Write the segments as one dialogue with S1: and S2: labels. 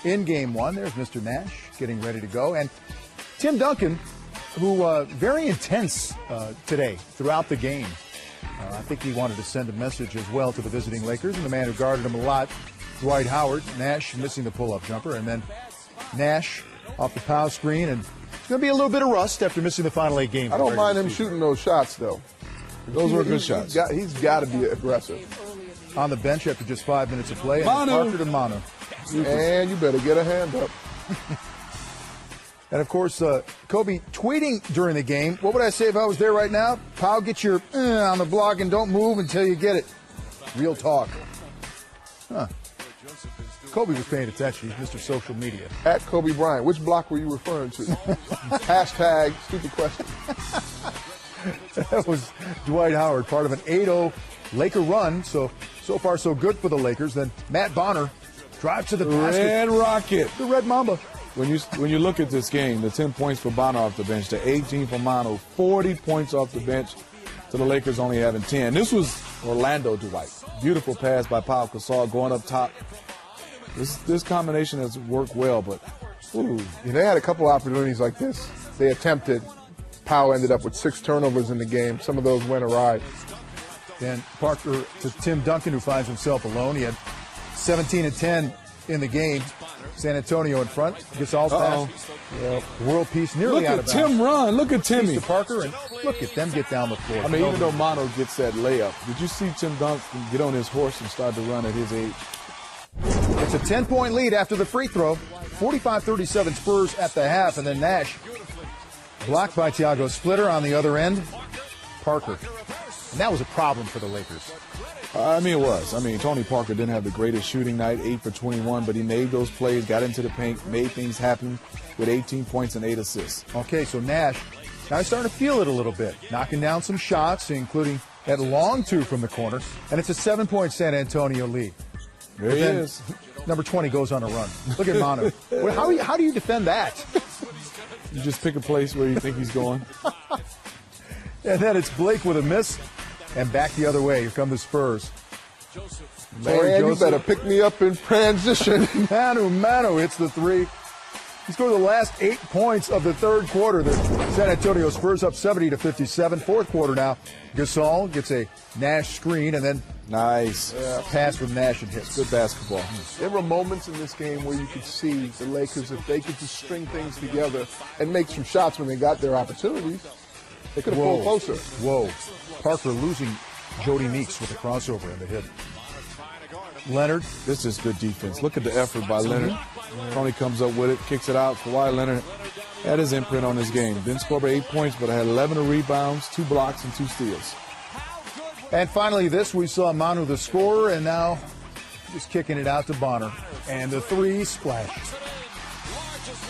S1: in Game 1. There's Mr. Nash getting ready to go. And Tim Duncan, who very intense today throughout the game. I think he wanted to send a message as well to the visiting Lakers, and the man who guarded him a lot, Dwight Howard. Nash missing the pull-up jumper, and then Nash off the pow screen, and it's going to be a little bit of rust after missing the final 8 games.
S2: I don't mind him shooting those shots, though.
S3: Those were good shots.
S2: He's got to be aggressive.
S1: On the bench after just 5 minutes of play, and Parker to Manu.
S2: And you better get a hand up.
S1: And, of course, Kobe tweeting during the game. What would I say if I was there right now? Powell, get your on the block and don't move until you get it. Real talk. Huh. Kobe was paying attention. He's Mr. Social Media.
S2: At Kobe Bryant. Which block were you referring to? Hashtag stupid question.
S1: That was Dwight Howard, part of an 8-0 Laker run. So far, so good for the Lakers. Then Matt Bonner drives to the basket.
S3: Red Rocket.
S1: The Red Mamba.
S3: When you look at this game, the 10 points for Bonner off the bench, the 18 for Manu, 40 points off the bench to the Lakers only having 10. This was Orlando Dwight. Beautiful pass by Pau Gasol going up top. This combination has worked well, but
S2: ooh. Yeah, they had a couple opportunities like this. They attempted. Powell ended up with 6 turnovers in the game. Some of those went awry.
S1: Then Parker to Tim Duncan, who finds himself alone. He had 17 and 10 in the game. San Antonio in front. Gasol's pass. Yeah. World peace nearly out of bounds.
S3: Look at Tim run. Look at Timmy.
S1: To Parker, and look at them get down the floor.
S3: I mean, even though Manu gets that layup, did you see Tim Duncan get on his horse and start to run at his age?
S1: It's a 10-point lead after the free throw. 45-37 Spurs at the half, and then Nash blocked by Thiago Splitter on the other end. Parker. And that was a problem for the Lakers.
S3: I mean, it was. I mean, Tony Parker didn't have the greatest shooting night, 8 for 21, but he made those plays, got into the paint, made things happen with 18 points and 8 assists.
S1: Okay, so Nash, now he's starting to feel it a little bit, knocking down some shots, including that long 2 from the corner, and it's a 7-point San Antonio lead.
S3: There he is.
S1: Number 20 goes on a run. Look at Manu. How do you defend that?
S3: You just pick a place where you think he's going.
S1: And then it's Blake with a miss. And back the other way. Here come the Spurs.
S2: Man, you better pick me up in transition.
S1: Manu hits the 3. He scored the last 8 points of the third quarter. The San Antonio Spurs up 70-57. Fourth quarter now. Gasol gets a Nash screen and then
S3: nice
S1: pass from Nash and hits.
S3: Good basketball.
S2: There were moments in this game where you could see the Lakers, if they could just string things together and make some shots when they got their opportunities, they could have pulled closer.
S1: Whoa. Parker losing Jody Meeks with a crossover in the hit. Leonard.
S3: This is good defense. Look at the effort by Leonard. Tony comes up with it, kicks it out. Kawhi Leonard had his imprint on this game. Didn't score by 8 points, but had 11 rebounds, 2 blocks, and 2 steals.
S1: And finally we saw Manu the scorer, and now just kicking it out to Bonner. And the 3 splash.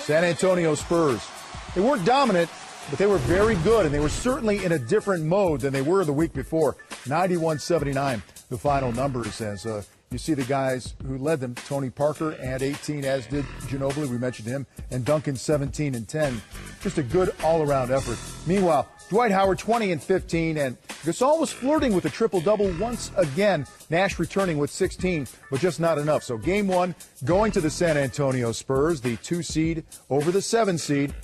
S1: San Antonio Spurs. They weren't dominant, but they were very good, and they were certainly in a different mode than they were the week before. 91-79, the final numbers, as you see the guys who led them. Tony Parker had 18, as did Ginobili, we mentioned him, and Duncan 17 and 10. Just a good all-around effort. Meanwhile, Dwight Howard 20 and 15, and Gasol was flirting with a triple-double once again. Nash returning with 16, but just not enough. So game 1 going to the San Antonio Spurs, the 2 seed over the 7 seed.